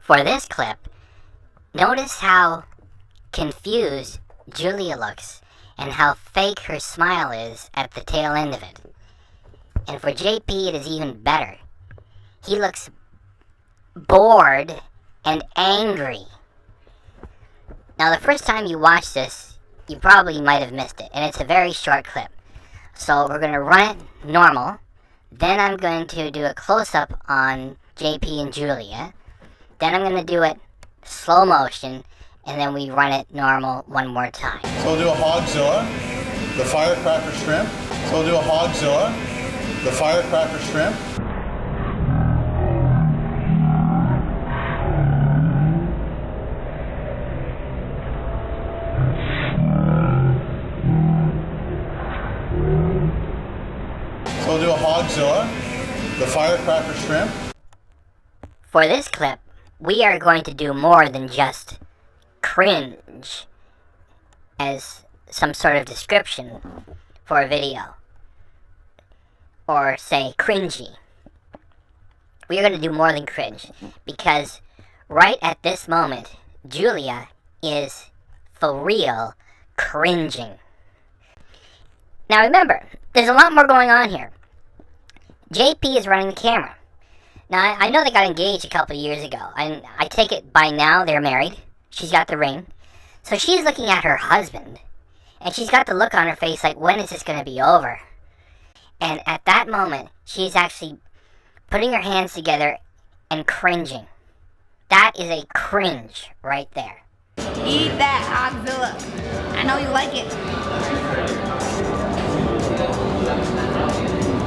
For this clip, notice how confused Julia looks and how fake her smile is at the tail end of it. And for JP, it is even better. He looks bored and angry. Now, the first time you watch this, you probably might have missed it, and it's a very short clip. So we're going to run it normal, then I'm going to do a close-up on JP and Julia, then I'm going to do it slow motion, and then we run it normal one more time. So we'll do a Hogzilla, the firecracker shrimp. So we'll do a Hogzilla, the firecracker shrimp. So we'll do a Hogzilla, the firecracker shrimp. For this clip, we are going to do more than just cringe as some sort of description for a video. Or say cringy. We are going to do more than cringe, because right at this moment, Julia is for real cringing. Now remember, there's a lot more going on here. JP is running the camera. Now, I know they got engaged a couple of years ago, and I take it by now they're married. She's got the ring. So she's looking at her husband, and she's got the look on her face like, when is this going to be over? And at that moment, she's actually putting her hands together and cringing. That is a cringe right there. Eat that, Hogzilla. I know you like it.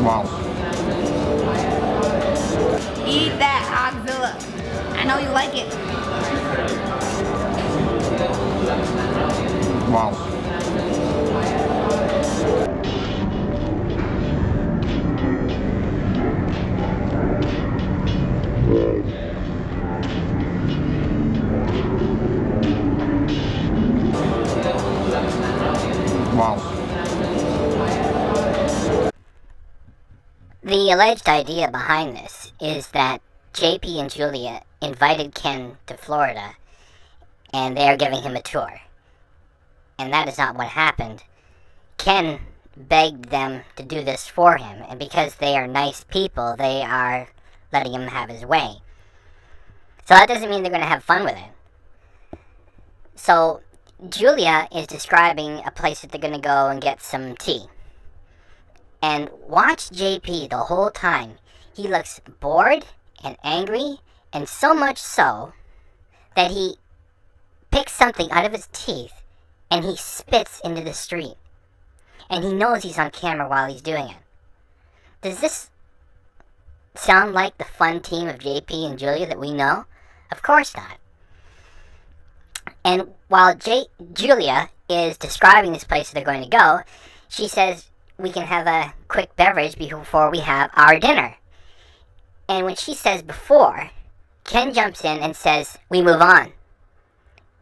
Wow. Eat that, Hogzilla. I know you like it. Wow. Wow. The alleged idea behind this is that JP and Julia invited Ken to Florida, and they are giving him a tour. And that is not what happened. Ken begged them to do this for him, and because they are nice people, they are letting him have his way. So that doesn't mean they're going to have fun with it. So Julia is describing a place that they're going to go and get some tea. And watch JP the whole time. He looks bored and angry, and so much so that he picks something out of his teeth and he spits into the street. And he knows he's on camera while he's doing it. Does this sound like the fun team of JP and Julia that we know? Of course not. And while Julia is describing this place they're going to go, she says, we can have a quick beverage before we have our dinner. And when she says before, Ken jumps in and says, we move on.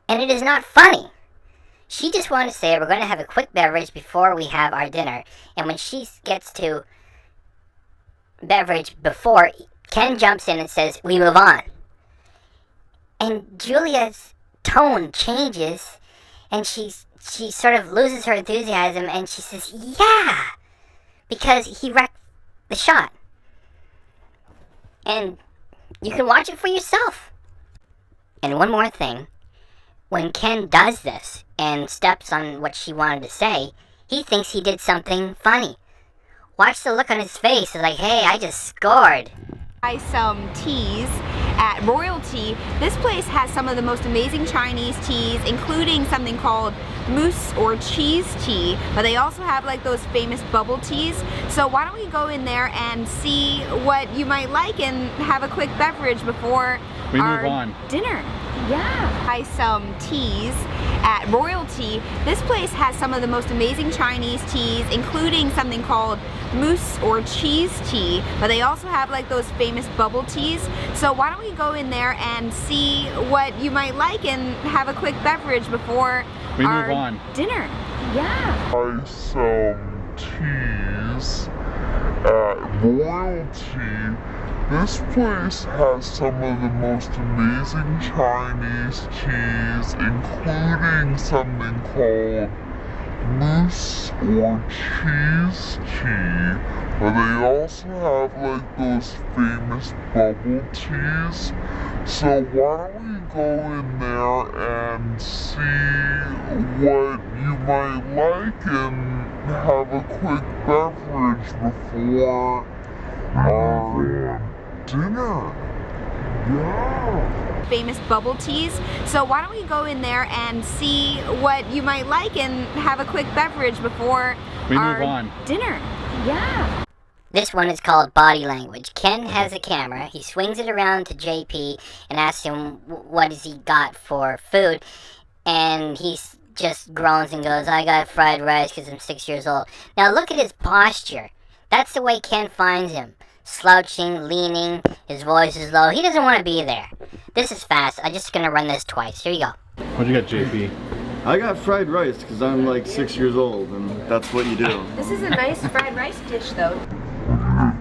And it is not funny. She just wanted to say we're going to have a quick beverage before we have our dinner. And when she gets to beverage before, Ken jumps in and says, we move on. And Julia's tone changes, and she sort of loses her enthusiasm, and she says, yeah, because he wrecked the shot. And you can watch it for yourself. And one more thing, when Ken does this and steps on what she wanted to say, he thinks he did something funny. Watch the look on his face. It's like, hey, I just scored. Buy some teas at Royalty. This place has some of the most amazing Chinese teas, including something called mousse or cheese tea, but they also have like those famous bubble teas. So why don't we go in there and see what you might like and have a quick beverage before we our move on. Dinner. Yeah. Buy some teas at Royalty. This place has some of the most amazing Chinese teas, including something called mousse or cheese tea, but they also have like those famous bubble teas. So why don't we go in there and see what you might like and have a quick beverage before we our move on. Dinner. Yeah. Buy some teas at Royalty. This place has some of the most amazing Chinese teas, including something called mousse or cheese tea, but they also have like those famous bubble teas. So why don't we go in there and see what you might like and have a quick beverage before our dinner. Yeah. Famous bubble teas. So why don't we go in there and see what you might like and have a quick beverage before we our move on. Dinner. Yeah. This one is called Body Language. Ken has a camera. He swings it around to JP and asks him what has he got for food. And he just groans and goes, I got fried rice because I'm 6 years old. Now look at his posture. That's the way Ken finds him. Slouching, leaning, his voice is low. He doesn't want to be there. This is fast. I'm just going to run this twice. Here you go. What you got, JP? I got fried rice because I'm like 6 years old and that's what you do. This is a nice fried rice dish though. I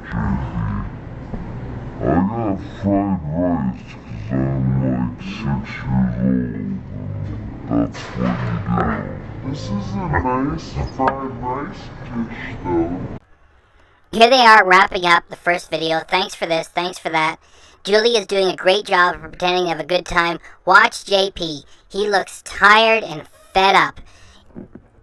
got fried rice because I'm like 6 years old. That's what you do. This is a nice fried rice dish though. Here they are wrapping up the first video. Thanks for this. Thanks for that. Julie is doing a great job of pretending to have a good time. Watch JP. He looks tired and fed up.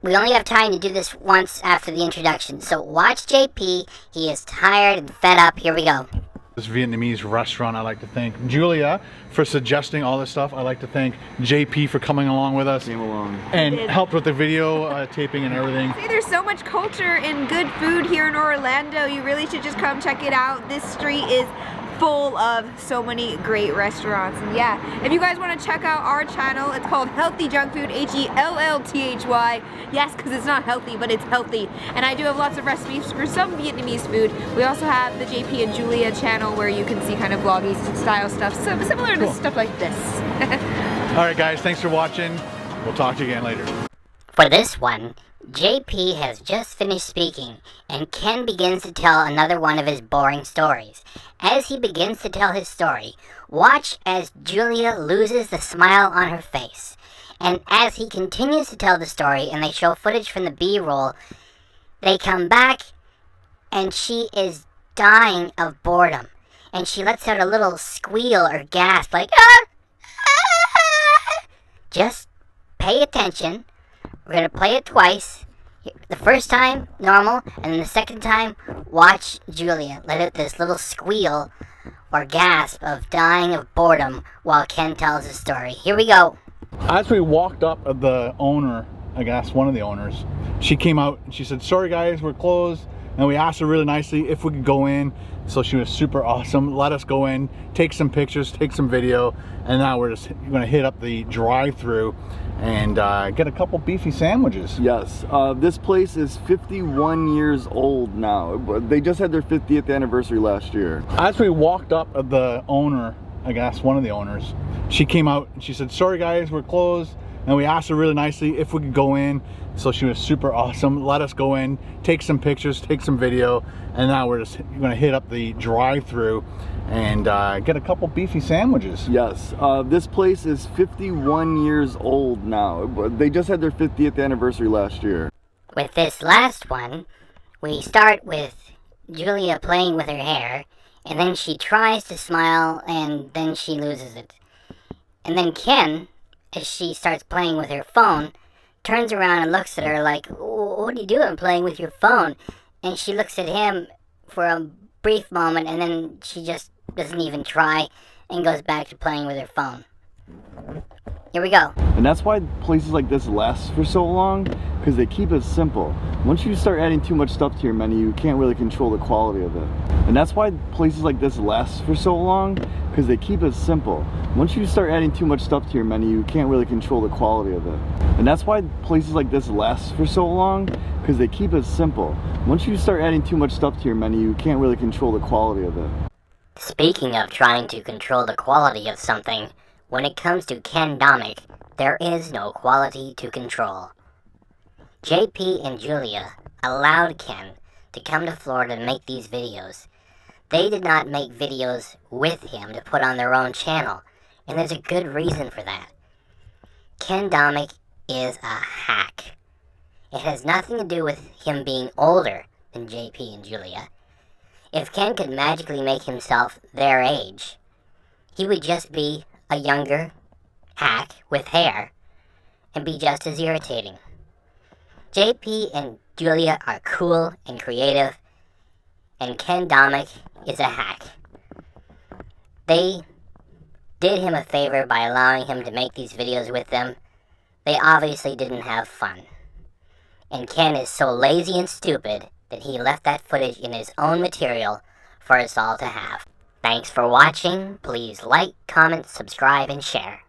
We only have time to do this once after the introduction. So watch JP. He is tired and fed up. Here we go. This Vietnamese restaurant, I'd like to thank Julia for suggesting all this stuff. I'd like to thank JP for coming along with us. Came along. And helped with the video taping and everything. See, there's so much culture and good food here in Orlando. You really should just come check it out. This street is full of so many great restaurants. And yeah, if you guys want to check out our channel, it's called Healthy Junk Food, HELLTHY. Yes, because it's not healthy, but it's healthy. And I do have lots of recipes for some Vietnamese food. We also have the JP and Julia channel where you can see kind of vloggy style stuff, so similar to stuff like this. All right, guys, thanks for watching. We'll talk to you again later. For this one, JP has just finished speaking, and Ken begins to tell another one of his boring stories. As he begins to tell his story, watch as Julia loses the smile on her face. And as he continues to tell the story, and they show footage from the B-roll, they come back, and she is dying of boredom. And she lets out a little squeal or gasp, like, ah! Ah! Just pay attention. We're going to play it twice. The first time, normal, and then the second time, watch Julia let out this little squeal or gasp of dying of boredom while Ken tells his story. Here we go. As we walked up, the owner, I guess one of the owners, she came out and she said, sorry guys, we're closed. And we asked her really nicely if we could go in. So she was super awesome, let us go in, take some pictures, take some video, and now we're just gonna hit up the drive-through and get a couple beefy sandwiches. Yes, this place is 51 years old now. They just had their 50th anniversary last year. As we walked up, the owner, I guess one of the owners, she came out and she said, sorry guys, we're closed. And we asked her really nicely if we could go in. So she was super awesome. Let us go in, take some pictures, take some video, and now we're just gonna hit up the drive-through and get a couple beefy sandwiches. Yes, this place is 51 years old now. They just had their 50th anniversary last year. With this last one, we start with Julia playing with her hair, and then she tries to smile, and then she loses it. And then Ken, as she starts playing with her phone, turns around and looks at her like, "What are you doing playing with your phone?" And she looks at him for a brief moment, and then she just doesn't even try and goes back to playing with her phone. Here we go. And that's why places like this last for so long, because they keep it simple. Once you start adding too much stuff to your menu, you can't really control the quality of it. And that's why places like this last for so long, because they keep it simple. Once you start adding too much stuff to your menu, you can't really control the quality of it. And that's why places like this last for so long, because they keep it simple. Once you start adding too much stuff to your menu, you can't really control the quality of it. Speaking of trying to control the quality of something, when it comes to Ken Domik, there is no quality to control. JP and Julia allowed Ken to come to Florida and make these videos. They did not make videos with him to put on their own channel, and there's a good reason for that. Ken Domik is a hack. It has nothing to do with him being older than JP and Julia. If Ken could magically make himself their age, he would just be a younger hack with hair and be just as irritating. JP and Julia are cool and creative, and Ken Domik is a hack. They did him a favor by allowing him to make these videos with them. They obviously didn't have fun. And Ken is so lazy and stupid that he left that footage in his own material for us all to have. Thanks for watching. Please like, comment, subscribe, and share.